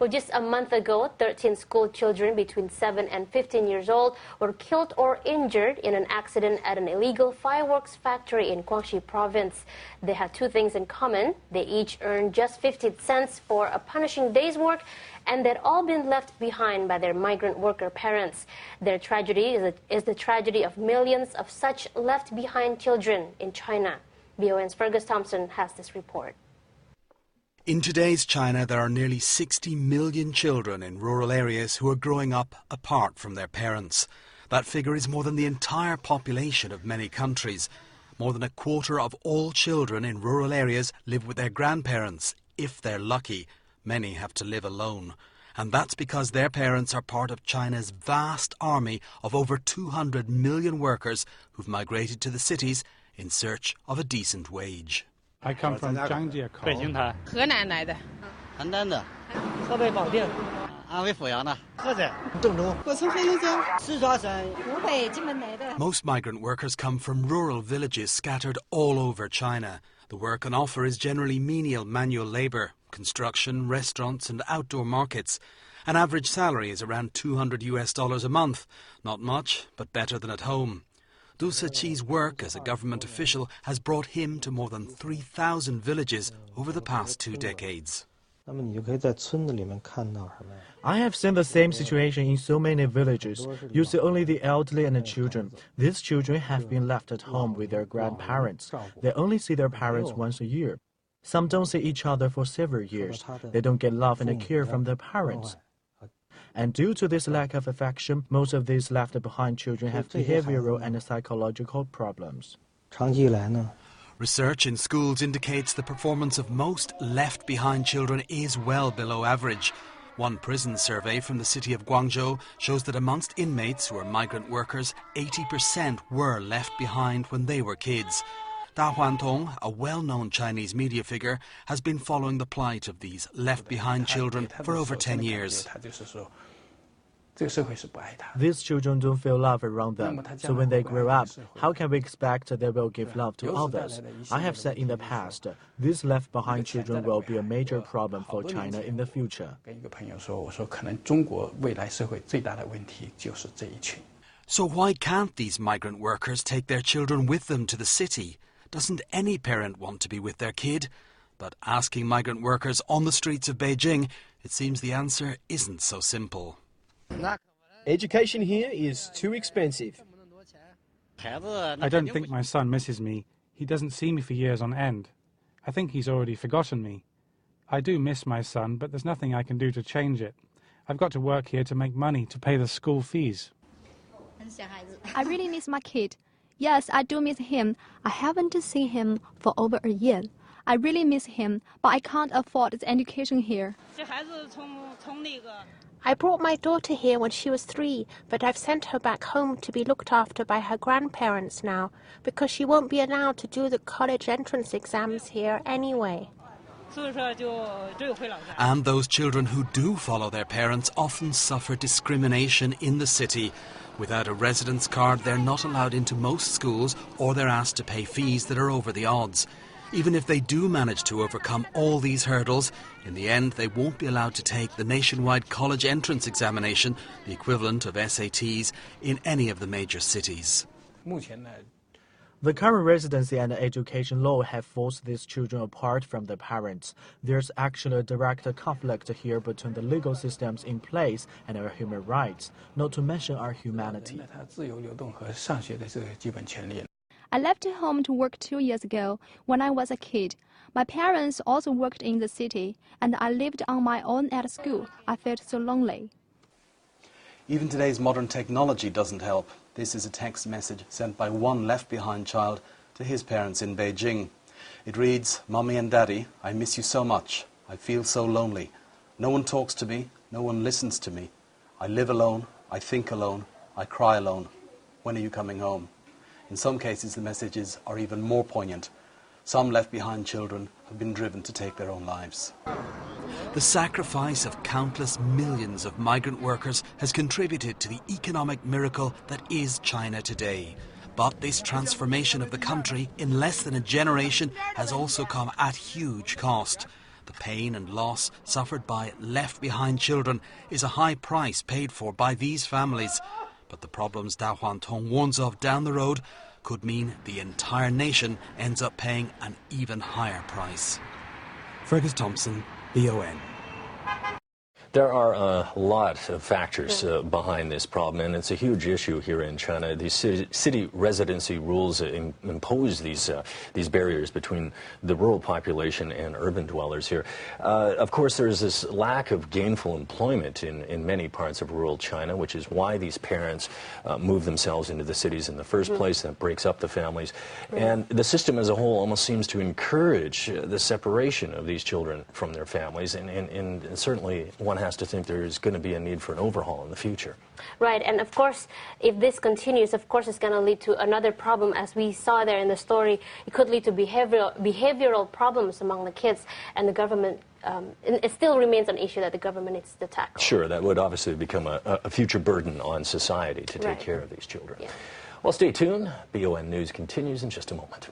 Well, just a month ago, 13 school children between 7 and 15 years old were killed or injured in an accident at an illegal fireworks factory in Guangxi province. They had two things in common. They each earned just 50 cents for a punishing day's work, and they'd all been left behind by their migrant worker parents. Their tragedy is the tragedy of millions of such left-behind children in China. VON's Fergus Thompson has this report. In today's China, there are nearly 60 million children in rural areas who are growing up apart from their parents. That figure is more than the entire population of many countries. More than a quarter of all children in rural areas live with their grandparents, if they're lucky. Many have to live alone. And that's because their parents are part of China's vast army of over 200 million workers who've migrated to the cities in search of a decent wage. I come from Zhangjiakou. Beijing. 河南来的。邯郸的。河北保定。安徽阜阳的。菏泽。郑州。我从黑龙江。四川省。湖北荆门来的。 Most migrant workers come from rural villages scattered all over China. The work on offer is generally menial manual labour, construction, restaurants and outdoor markets. An average salary is around $200 a month. Not much, but better than at home. Du Siqi's work as a government official has brought him to more than 3,000 villages over the past 2 decades. I have seen the same situation in so many villages. You see only the elderly and the children. These children have been left at home with their grandparents. They only see their parents once a year. Some don't see each other for several years. They don't get love and care from their parents. And due to this lack of affection, most of these left-behind children have behavioral and psychological problems. Research in schools indicates the performance of most left-behind children is well below average. One prison survey from the city of Guangzhou shows that amongst inmates who are migrant workers, 80% were left behind when they were kids. Da Huantong, a well-known Chinese media figure, has been following the plight of these left-behind children for over 10 years. These children don't feel love around them, so when they grow up, how can we expect they will give love to others? I have said in the past, these left-behind children will be a major problem for China in the future. So why can't these migrant workers take their children with them to the city? Doesn't any parent want to be with their kid? But asking migrant workers on the streets of Beijing, it seems the answer isn't so simple. Education here is too expensive. I don't think my son misses me. He doesn't see me for years on end. I think he's already forgotten me. I do miss my son, but there's nothing I can do to change it. I've got to work here to make money to pay the school fees. I really miss my kid. Yes, I do miss him. I haven't seen him for over a year. I really miss him, but I can't afford the education here. I brought my daughter here when she was 3, but I've sent her back home to be looked after by her grandparents now, because she won't be allowed to do the college entrance exams here anyway. And those children who do follow their parents often suffer discrimination in the city. Without a residence card, they're not allowed into most schools, or they're asked to pay fees that are over the odds. Even if they do manage to overcome all these hurdles, in the end they won't be allowed to take the nationwide college entrance examination, the equivalent of SATs, in any of the major cities. The current residency and education law have forced these children apart from their parents. There's actually a direct conflict here between the legal systems in place and our human rights, not to mention our humanity. I left home to work 2 years ago when I was a kid. My parents also worked in the city, and I lived on my own at school. I felt so lonely. Even today's modern technology doesn't help. This is a text message sent by one left-behind child to his parents in Beijing. It reads, "Mommy and Daddy, I miss you so much. I feel so lonely. No one talks to me. No one listens to me. I live alone. I think alone. I cry alone. When are you coming home?" In some cases, the messages are even more poignant. Some left-behind children have been driven to take their own lives. The sacrifice of countless millions of migrant workers has contributed to the economic miracle that is China today. But this transformation of the country in less than a generation has also come at huge cost. The pain and loss suffered by left-behind children is a high price paid for by these families. But the problems Da Huantong warns of down the road could mean the entire nation ends up paying an even higher price. Fergus Thompson, BON. There are a lot of factors behind this problem, and it's a huge issue here in China. These city residency rules impose these barriers between the rural population and urban dwellers here. Of course, there's this lack of gainful employment in many parts of rural China, which is why these parents move themselves into the cities in the first place. That breaks up the families. And the system as a whole almost seems to encourage the separation of these children from their families, and certainly one has to think there's going to be a need for an overhaul in the future. Right, and of course, if this continues, of course, it's going to lead to another problem. As we saw there in the story, it could lead to behavioral problems among the kids, and the government, it still remains an issue that the government needs to tackle. Sure, that would obviously become a future burden on society to take care of these children. Yeah. Well, stay tuned. BON News continues in just a moment.